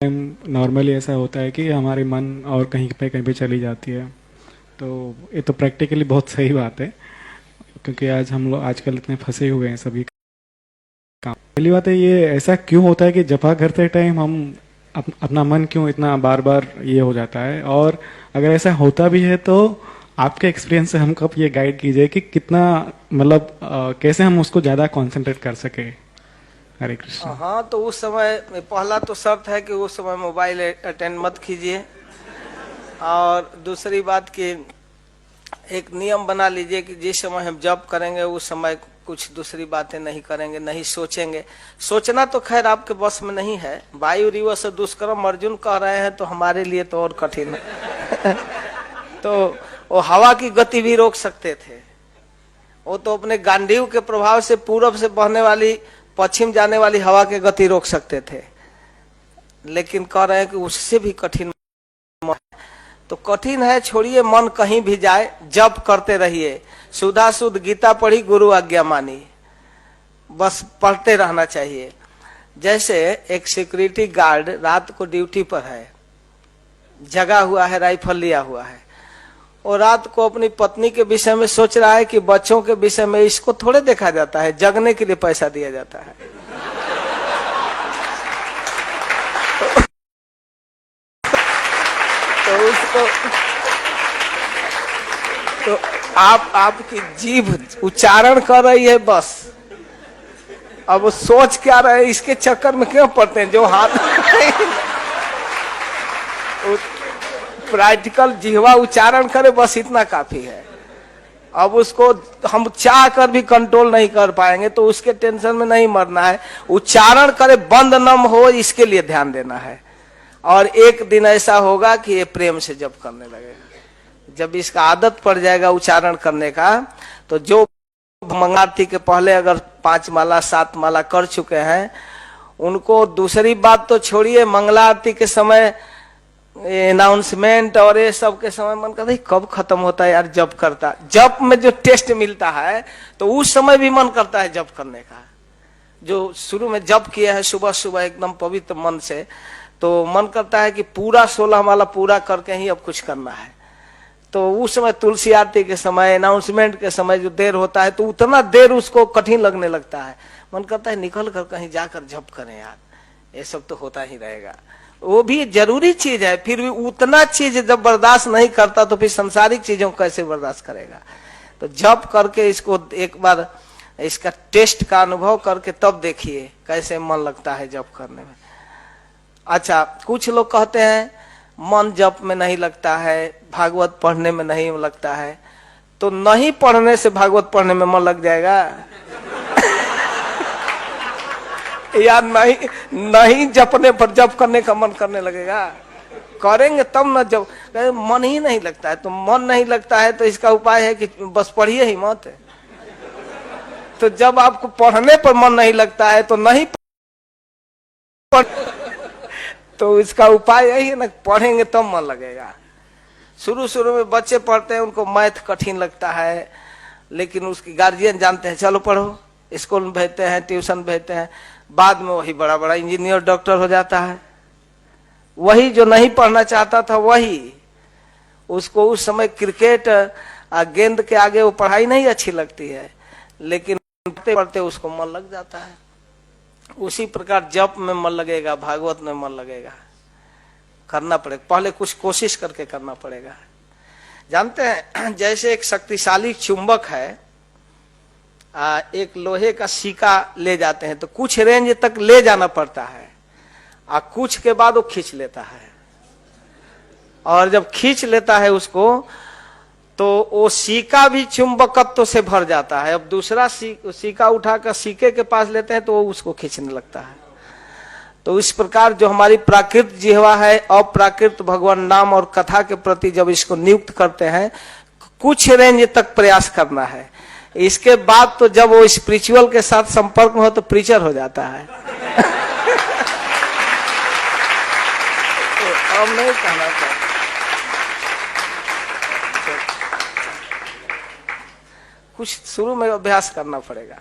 Normally ऐसा होता है कि हमारे मन और कहीं पे चली जाती है। तो ये तो प्रैक्टिकली बहुत सही बात है, क्योंकि आज हम लोग आजकल इतने फंसे हुए हैं सभी काम। पहली बात है, ये ऐसा क्यों होता है कि जपा करते टाइम हम अपना मन क्यों इतना बार बार ये हो जाता है, और अगर ऐसा होता भी है तो आपके एक्सपीरियंस से हमको ये गाइड कीजिए कि कितना मतलब कैसे हम उसको ज़्यादा कंसंट्रेट कर सके। हरे कृष्ण। हाँ, तो उस समय पहला तो शर्त है कि उस समय मोबाइल अटेंड मत कीजिए, और दूसरी बात कि एक नियम बना लीजिए कि जिस समय हम जप करेंगे उस समय कुछ दूसरी बातें नहीं करेंगे, नहीं सोचेंगे। सोचना तो खैर आपके बस में नहीं है। वायु रिव से दुष्कर्म अर्जुन कह रहे हैं तो हमारे लिए तो और कठिन है। तो वो हवा की गति भी रोक सकते थे। वो तो अपने गांडीव के प्रभाव से पूरब से बहने वाली पश्चिम जाने वाली हवा की गति रोक सकते थे, लेकिन कह रहे हैं कि उससे भी कठिन। तो कठिन है, छोड़िए, मन कहीं भी जाए, जप करते रहिए। सुधा सुध गीता पढ़ी, गुरु आज्ञा मानी, बस पढ़ते रहना चाहिए। जैसे एक सिक्योरिटी गार्ड रात को ड्यूटी पर है, जगा हुआ है, राइफल लिया हुआ है, और रात को अपनी पत्नी के विषय में सोच रहा है कि बच्चों के विषय में इसको थोड़े देखा जाता है, जगने के लिए पैसा दिया जाता है। तो उसको तो आपकी जीभ उच्चारण कर रही है बस। अब वो सोच क्या रहे, इसके चक्कर में क्यों पड़ते हैं जो हाथ प्रैक्टिकल जिह्वा उच्चारण करे, बस इतना काफी है। अब उसको हम चाह कर भी कंट्रोल नहीं कर पाएंगे, तो उसके टेंशन में नहीं मरना है। उच्चारण करे, बंद न हो, इसके लिए ध्यान देना है। और एक दिन ऐसा होगा कि ये प्रेम से जप करने लगेगा। जब इसका आदत पड़ जाएगा उच्चारण करने का, तो जो मंगलारती के पहले अगर 5 माला 7 माला कर चुके हैं, उनको दूसरी बात तो छोड़िए, मंगलारती के समय अनाउंसमेंट और ये सब के समय मन करता है कब खत्म होता है यार जप करता। जप में जो टेस्ट मिलता है तो उस समय भी मन करता है जप करने का। जो शुरू में जप किया है सुबह सुबह एकदम पवित्र मन से, तो मन करता है कि पूरा 16 माला पूरा करके ही अब कुछ करना है। तो उस समय तुलसी आरती के समय, अनाउंसमेंट के समय जो देर होता है, तो उतना देर उसको कठिन लगने लगता है। मन करता है निकल कर कहीं जाकर जप करें यार, ये सब तो होता ही रहेगा। वो भी जरूरी चीज है, फिर भी उतना चीज जब बर्दाश्त नहीं करता तो फिर संसारिक चीजों को कैसे बर्दाश्त करेगा। तो जप करके इसको एक बार इसका टेस्ट का अनुभव करके तब देखिए कैसे मन लगता है जप करने में। अच्छा, कुछ लोग कहते हैं मन जप में नहीं लगता है, भागवत पढ़ने में नहीं लगता है। तो नहीं पढ़ने से भागवत पढ़ने में मन लग जाएगा या नहीं जपने पर जप करने का मन करने लगेगा? करेंगे तब न जब मन ही नहीं लगता है। तो मन नहीं लगता है तो इसका उपाय है कि बस पढ़िए ही मत। तो जब आपको पढ़ने पर मन नहीं लगता है तो नहीं पढ़, तो इसका उपाय यही है ना, पढ़ेंगे तब मन लगेगा। शुरू शुरू में बच्चे पढ़ते हैं, उनको मैथ कठिन लगता है, लेकिन उसकी गार्जियन जानते हैं चलो पढ़ो, स्कूल में भेजते हैं, ट्यूशन भेजते हैं। बाद में वही बड़ा बड़ा इंजीनियर डॉक्टर हो जाता है। वही जो नहीं पढ़ना चाहता था, वही उसको उस समय क्रिकेट गेंद के आगे वो पढ़ाई नहीं अच्छी लगती है, लेकिन पढ़ते पढ़ते उसको मन लग जाता है। उसी प्रकार जप में मन लगेगा, भागवत में मन लगेगा। करना पड़ेगा, पहले कुछ कोशिश करके करना पड़ेगा। जानते हैं, जैसे एक शक्तिशाली चुंबक है, एक लोहे का सिक्का ले जाते हैं तो कुछ रेंज तक ले जाना पड़ता है, और कुछ के बाद वो खींच लेता है। और जब खींच लेता है उसको, तो वो सिक्का भी चुंबकत्व से भर जाता है। अब दूसरा सिक्का उठाकर सिक्के के पास लेते हैं तो वो उसको खींचने लगता है। तो इस प्रकार जो हमारी प्राकृत जिह्वा है, अप्राकृत भगवान नाम और कथा के प्रति जब इसको नियुक्त करते हैं, कुछ रेंज तक प्रयास करना है। इसके बाद तो जब वो स्पिरिचुअल के साथ संपर्क में हो तो प्रीचर हो जाता है। तो अब नहीं कहना चाहिए। कुछ शुरू में अभ्यास करना पड़ेगा।